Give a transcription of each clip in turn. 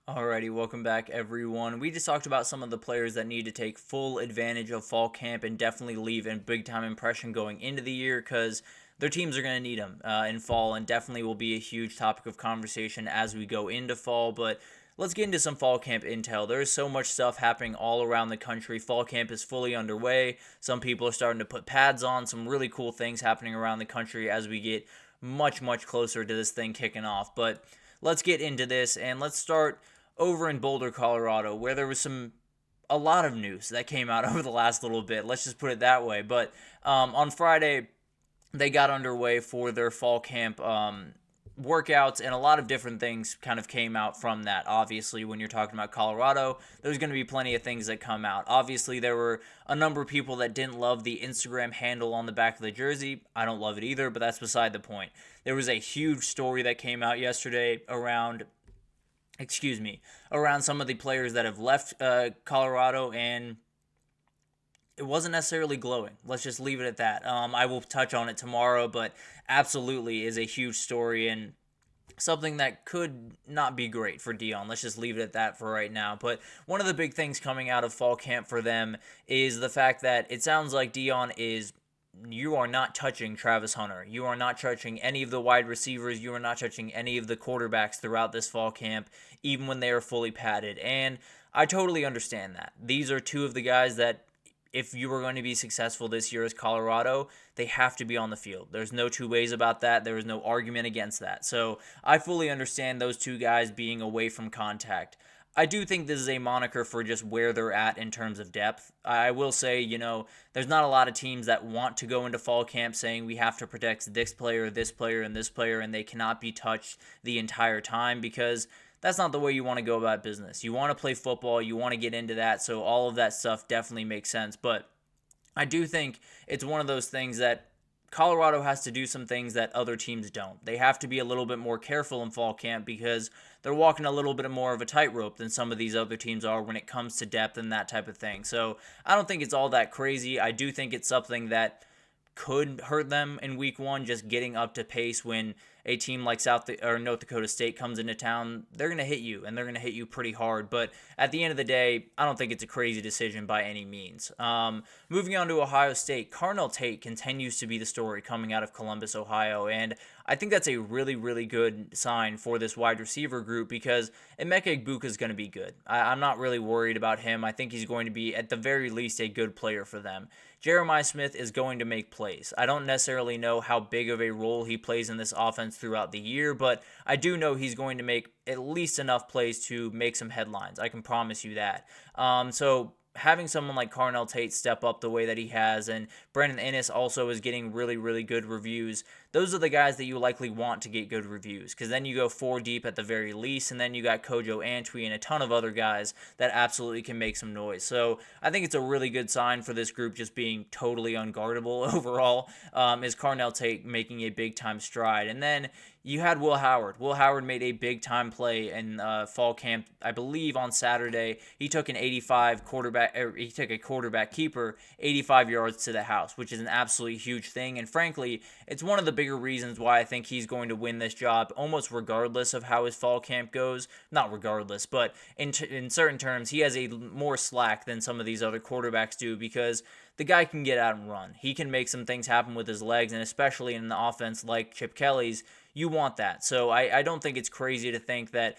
Alrighty, welcome back everyone. We just talked about some of the players that need to take full advantage of fall camp and definitely leave a big time impression going into the year because their teams are going to need them in fall and definitely will be a huge topic of conversation as we go into fall. But let's get into some fall camp intel. There is so much stuff happening all around the country. Fall camp is fully underway. Some people are starting to put pads on. Some really cool things happening around the country as we get much closer to this thing kicking off. But let's get into this and let's start over in Boulder, Colorado, where there was a lot of news that came out over the last little bit. Let's just put it that way. But on Friday, they got underway for their fall camp workouts, and a lot of different things kind of came out from that. Obviously, when you're talking about Colorado, there's going to be plenty of things that come out. Obviously, there were a number of people that didn't love the Instagram handle on the back of the jersey. I don't love it either, but that's beside the point. There was a huge story that came out yesterday around some of the players that have left Colorado, and it wasn't necessarily glowing. Let's just leave it at that. I will touch on it tomorrow, but absolutely is a huge story and something that could not be great for Dion. Let's just leave it at that for right now. But one of the big things coming out of fall camp for them is the fact that it sounds like Dion is you are not touching Travis Hunter. You are not touching any of the wide receivers. You are not touching any of the quarterbacks throughout this fall camp, even when they are fully padded. And I totally understand that. These are two of the guys that, if you are going to be successful this year as Colorado, they have to be on the field. There's no two ways about that. There is no argument against that. So I fully understand those two guys being away from contact. I do think this is a moniker for just where they're at in terms of depth. I will say, there's not a lot of teams that want to go into fall camp saying we have to protect this player, and this player, and they cannot be touched the entire time because that's not the way you want to go about business. You want to play football, you want to get into that, so all of that stuff definitely makes sense. But I do think it's one of those things that Colorado has to do some things that other teams don't. They have to be a little bit more careful in fall camp because they're walking a little bit more of a tightrope than some of these other teams are when it comes to depth and that type of thing. So I don't think it's all that crazy. I do think it's something that could hurt them in week one, just getting up to pace when a team like North Dakota State comes into town. They're going to hit you, and they're going to hit you pretty hard. But at the end of the day, I don't think it's a crazy decision by any means. Moving on to Ohio State, Carnell Tate continues to be the story coming out of Columbus, Ohio, and I think that's a really good sign for this wide receiver group because Emeka Egbuka is going to be good. I'm not really worried about him. I think he's going to be, at the very least, a good player for them. Jeremiah Smith is going to make plays. I don't necessarily know how big of a role he plays in this offense throughout the year, but I do know he's going to make at least enough plays to make some headlines. I can promise you that. So having someone like Carnell Tate step up the way that he has, and Brandon Inniss also is getting really good reviews. Those are the guys that you likely want to get good reviews, because then you go four deep at the very least, and then you got Kojo Antwi and a ton of other guys that absolutely can make some noise. So I think it's a really good sign for this group just being totally unguardable overall, is Carnell Tate making a big-time stride. And then you had Will Howard. Will Howard made a big-time play in fall camp, I believe on Saturday. He took a quarterback keeper 85 yards to the house, which is an absolutely huge thing. And frankly, it's one of the bigger reasons why I think he's going to win this job, almost regardless of how his fall camp goes. Not regardless, but in certain terms, he has a more slack than some of these other quarterbacks do because the guy can get out and run. He can make some things happen with his legs, and especially in an offense like Chip Kelly's, you want that. So I don't think it's crazy to think that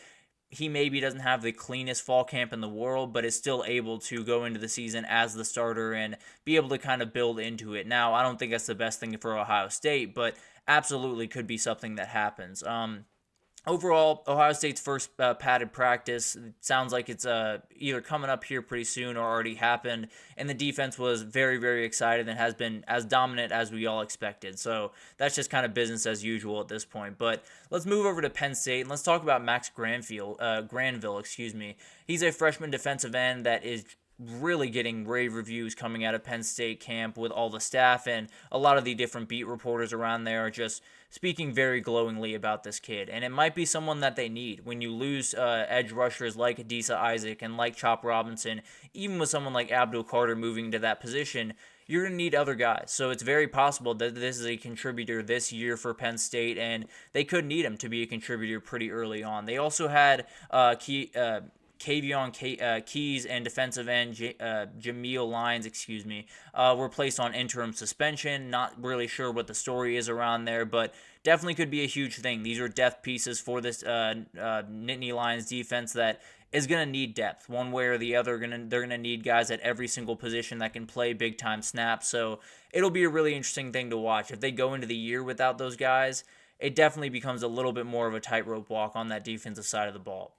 he maybe doesn't have the cleanest fall camp in the world, but is still able to go into the season as the starter and be able to kind of build into it. Now, I don't think that's the best thing for Ohio State, but absolutely could be something that happens. Overall, Ohio State's first padded practice sounds like it's either coming up here pretty soon or already happened, and the defense was very excited and has been as dominant as we all expected. So that's just kind of business as usual at this point. But let's move over to Penn State and let's talk about Max Granville. He's a freshman defensive end that is really getting rave reviews coming out of Penn State camp with all the staff, and a lot of the different beat reporters around there are just speaking very glowingly about this kid. And it might be someone that they need when you lose edge rushers like Adisa Isaac and like Chop Robinson. Even with someone like Abdul Carter moving to that position, you're going to need other guys. So it's very possible that this is a contributor this year for Penn State, and they could need him to be a contributor pretty early on. They also had Keys and defensive end Jameel Lyons, were placed on interim suspension. Not really sure what the story is around there, but definitely could be a huge thing. These are depth pieces for this Nittany Lions defense that is going to need depth one way or the other. They're going to need guys at every single position that can play big time snaps. So it'll be a really interesting thing to watch. If they go into the year without those guys, it definitely becomes a little bit more of a tightrope walk on that defensive side of the ball.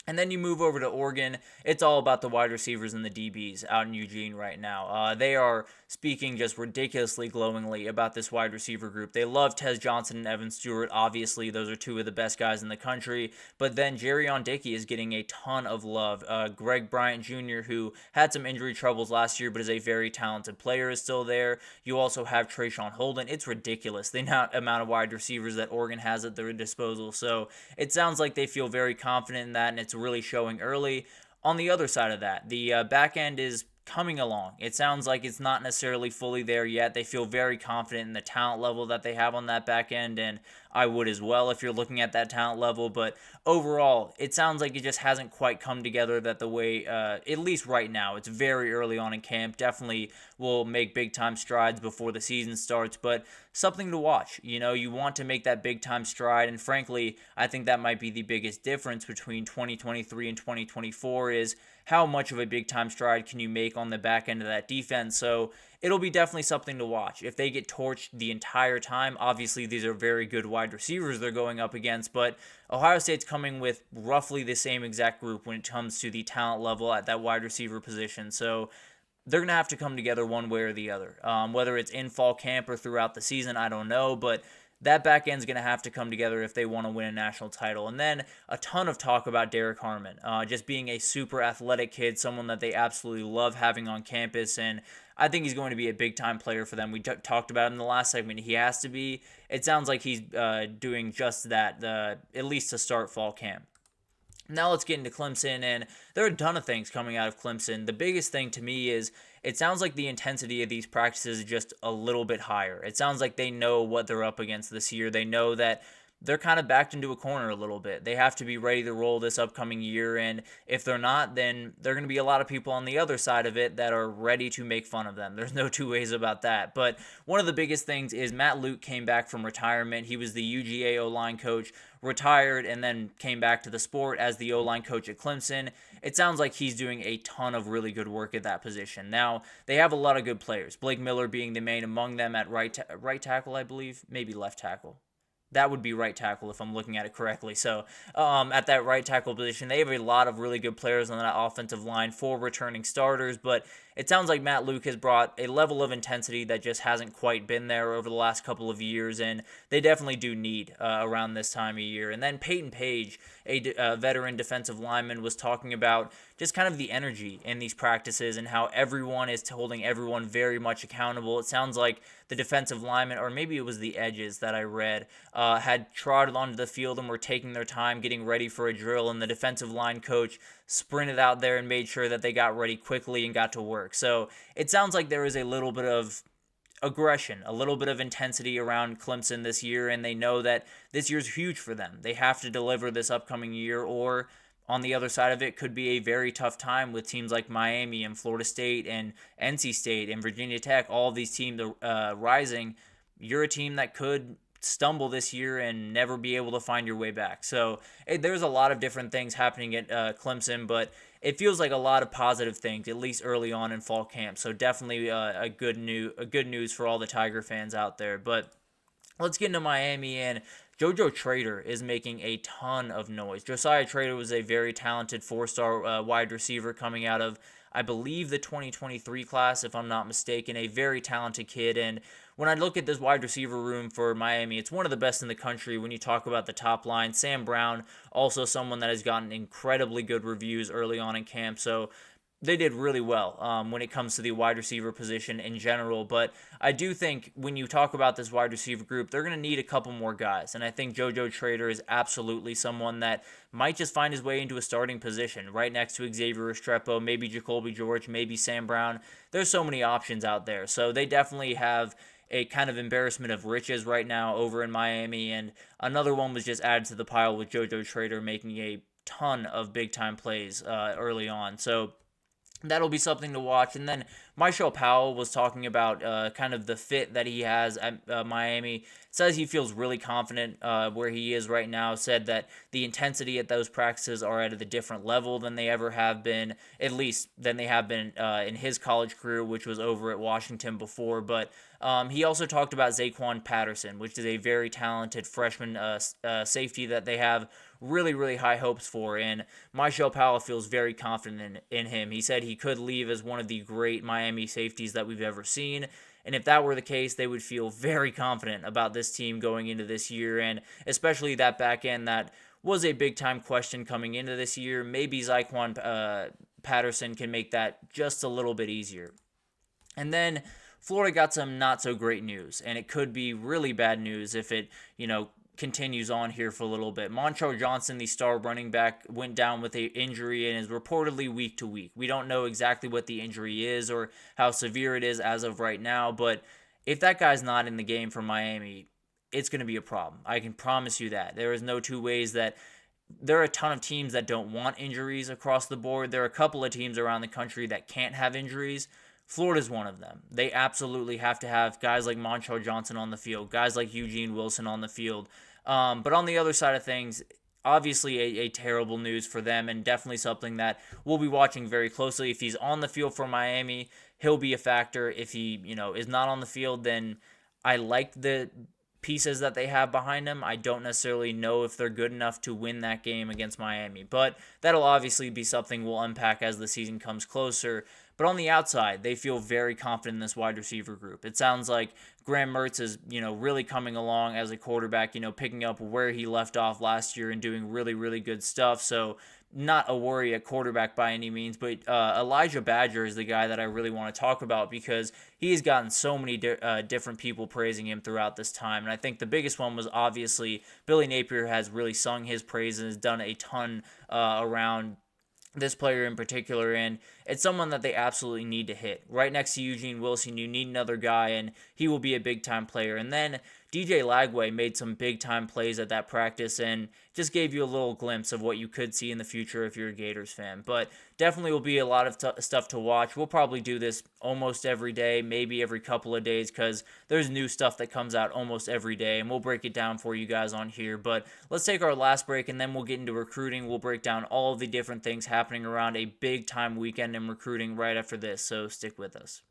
And then you move over to Oregon. It's all about the wide receivers and the DBs out in Eugene right now. They are speaking just ridiculously glowingly about this wide receiver group. They love Tez Johnson and Evan Stewart. Obviously, those are two of the best guys in the country. But then Jerrion Dickey is getting a ton of love. Greg Bryant Jr., who had some injury troubles last year but is a very talented player, is still there. You also have Trayshawn Holden. It's ridiculous the amount of wide receivers that Oregon has at their disposal. So it sounds like they feel very confident in that, and it's really showing early. On the other side of that, the back end is coming along. It sounds like it's not necessarily fully there yet. They feel very confident in the talent level that they have on that back end, and I would as well if you're looking at that talent level. But overall, it sounds like it just hasn't quite come together that the way, at least right now, it's very early on in camp. Definitely will make big time strides before the season starts, but something to watch. You want to make that big time stride, and frankly, I think that might be the biggest difference between 2023 and 2024 is how much of a big time stride can you make on the back end of that defense. So it'll be definitely something to watch. If they get torched the entire time, obviously these are very good wide receivers they're going up against, but Ohio State's coming with roughly the same exact group when it comes to the talent level at that wide receiver position. So they're going to have to come together one way or the other. Whether it's in fall camp or throughout the season, I don't know, but that back end's going to have to come together if they want to win a national title. And then a ton of talk about Derek Harmon, just being a super athletic kid, someone that they absolutely love having on campus, and I think he's going to be a big-time player for them. We talked about him in the last segment. He has to be. It sounds like he's doing just that, at least to start fall camp. Now let's get into Clemson, and there are a ton of things coming out of Clemson. The biggest thing to me is it sounds like the intensity of these practices is just a little bit higher. It sounds like they know what they're up against this year. They know that they're kind of backed into a corner a little bit. They have to be ready to roll this upcoming year, and if they're not, then there are going to be a lot of people on the other side of it that are ready to make fun of them. There's no two ways about that. But one of the biggest things is Matt Luke came back from retirement. He was the UGA O-line coach, retired, and then came back to the sport as the O-line coach at Clemson. It sounds like he's doing a ton of really good work at that position. Now, they have a lot of good players, Blake Miller being the main among them at right tackle, I believe, maybe left tackle. That would be right tackle if I'm looking at it correctly. So at that right tackle position, they have a lot of really good players on that offensive line, 4 returning starters, but it sounds like Matt Luke has brought a level of intensity that just hasn't quite been there over the last couple of years, and they definitely do need around this time of year. And then Peyton Page, a veteran defensive lineman, was talking about just kind of the energy in these practices and how everyone is holding everyone very much accountable. It sounds like the defensive linemen, or maybe it was the edges that I read, had trotted onto the field and were taking their time getting ready for a drill, and the defensive line coach sprinted out there and made sure that they got ready quickly and got to work. So it sounds like there is a little bit of aggression, a little bit of intensity around Clemson this year, and they know that this year's huge for them. They have to deliver this upcoming year, or on the other side of it could be a very tough time with teams like Miami and Florida State and NC State and Virginia Tech, all of these teams rising. You're a team that could stumble this year and never be able to find your way back. So there's a lot of different things happening at Clemson, but it feels like a lot of positive things, at least early on in fall camp. So definitely a good news for all the Tiger fans out there. But let's get into Miami, and JoJo Trader is making a ton of noise. Josiah Trader was a very talented 4-star wide receiver coming out of, I believe, the 2023 class, if I'm not mistaken. A very talented kid, and when I look at this wide receiver room for Miami, it's one of the best in the country when you talk about the top line. Sam Brown, also someone that has gotten incredibly good reviews early on in camp. So they did really well when it comes to the wide receiver position in general. But I do think when you talk about this wide receiver group, they're going to need a couple more guys. And I think JoJo Trader is absolutely someone that might just find his way into a starting position right next to Xavier Restrepo, maybe Jacoby George, maybe Sam Brown. There's so many options out there. So they definitely have a kind of embarrassment of riches right now over in Miami. And another one was just added to the pile with JoJo Trader making a ton of big time plays early on. So that'll be something to watch. And then Marshall Powell was talking about kind of the fit that he has at Miami. Says he feels really confident where he is right now. Said that the intensity at those practices are at a different level than they ever have been, at least than they have been in his college career, which was over at Washington before. But he also talked about Zaquan Patterson, which is a very talented freshman safety that they have really, really high hopes for. And Marshall Powell feels very confident in him. He said he could leave as one of the great Miami safeties that we've ever seen. And if that were the case, they would feel very confident about this team going into this year, and especially that back end that was a big time question coming into this year. Maybe Zaquan Patterson can make that just a little bit easier. And then Florida got some not so great news, and it could be really bad news if it, continues on here for a little bit. Montrell Johnson, the star running back, went down with an injury and is reportedly week to week. We don't know exactly what the injury is or how severe it is as of right now, but if that guy's not in the game for Miami, it's going to be a problem. I can promise you that. There is no two ways that there are a ton of teams that don't want injuries across the board. There are a couple of teams around the country that can't have injuries. Florida's one of them. They absolutely have to have guys like Montrell Johnson on the field, guys like Eugene Wilson on the field. But on the other side of things, obviously a terrible news for them, and definitely something that we'll be watching very closely. If he's on the field for Miami, he'll be a factor. If he, is not on the field, then I like the pieces that they have behind him. I don't necessarily know if they're good enough to win that game against Miami, but that'll obviously be something we'll unpack as the season comes closer. But on the outside, they feel very confident in this wide receiver group. It sounds like Graham Mertz is, really coming along as a quarterback, picking up where he left off last year and doing really, really good stuff. So not a worry at quarterback by any means, but Elijah Badger is the guy that I really want to talk about because he's gotten so many different people praising him throughout this time. And I think the biggest one was obviously Billy Napier has really sung his praises and has done a ton around this player in particular, and it's someone that they absolutely need to hit. Right next to Eugene Wilson, you need another guy, and he will be a big-time player. And then DJ Lagway made some big-time plays at that practice and just gave you a little glimpse of what you could see in the future if you're a Gators fan. But definitely will be a lot of stuff to watch. We'll probably do this almost every day, maybe every couple of days, because there's new stuff that comes out almost every day, and we'll break it down for you guys on here. But let's take our last break, and then we'll get into recruiting. We'll break down all of the different things happening around a big-time weekend in recruiting right after this, so stick with us.